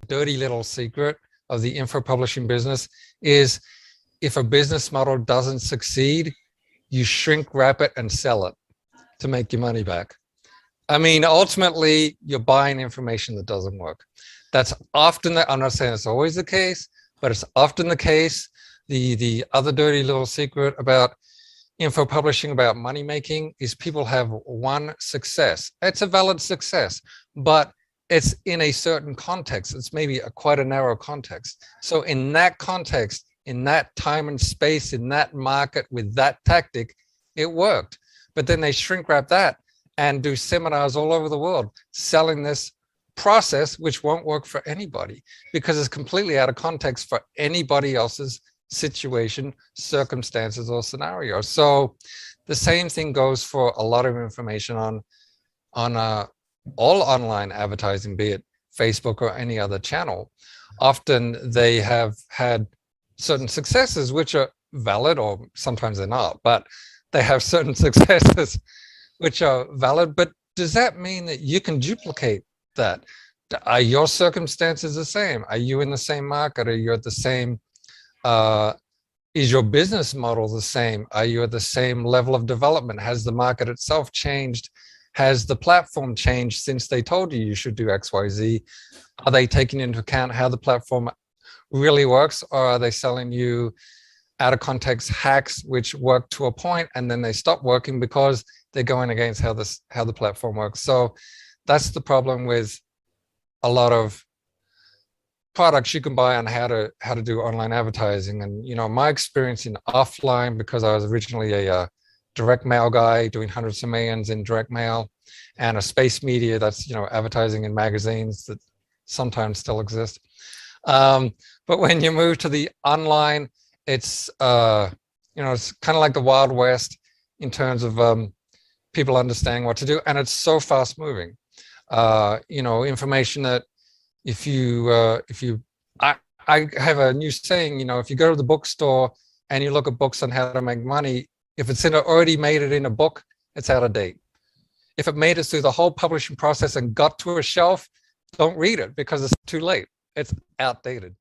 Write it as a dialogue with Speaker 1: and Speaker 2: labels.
Speaker 1: dirty little secret of the info publishing business is if a business model doesn't succeed, you shrink wrap it and sell it to make your money back. I mean, ultimately, you're buying information that doesn't work. That's often the, I'm not saying it's always the case, but it's often the case. The other dirty little secret about info publishing, about money making, is people have one success. It's a valid success, but it's in a certain context. It's maybe quite a narrow context. So in that context, in that time and space, in that market, with that tactic, it worked. But then they shrink wrap that and do seminars all over the world selling this process, which won't work for anybody because it's completely out of context for anybody else's situation, circumstances, or scenario. So the same thing goes for a lot of information on all online advertising, be it Facebook or any other channel. Often they have had certain successes which are valid, or sometimes they're not, but they have certain successes which are valid. But does that mean that you can duplicate that? Are your circumstances the same? Are you in the same market? Are you at the same, is your business model the same? Are you at the same level of development? Has the market itself changed? Has the platform changed since they told you you should do X, Y, Z? Are they taking into account how the platform really works, or are they selling you out of context hacks which work to a point and then they stop working because they're going against how the platform works? So that's the problem with a lot of products you can buy on how to do online advertising. And you know, my experience in offline, because I was originally a direct mail guy doing hundreds of millions in direct mail, and a space media, that's, you know, advertising in magazines that sometimes still exist. But when you move to the online, it's you know, it's kind of like the Wild West in terms of people understanding what to do, and it's so fast moving. You know, information that I have a new saying, you know, if you go to the bookstore and you look at books on how to make money, if it's already made it in a book, it's out of date. If it made it through the whole publishing process and got to a shelf, don't read it because it's too late. It's outdated.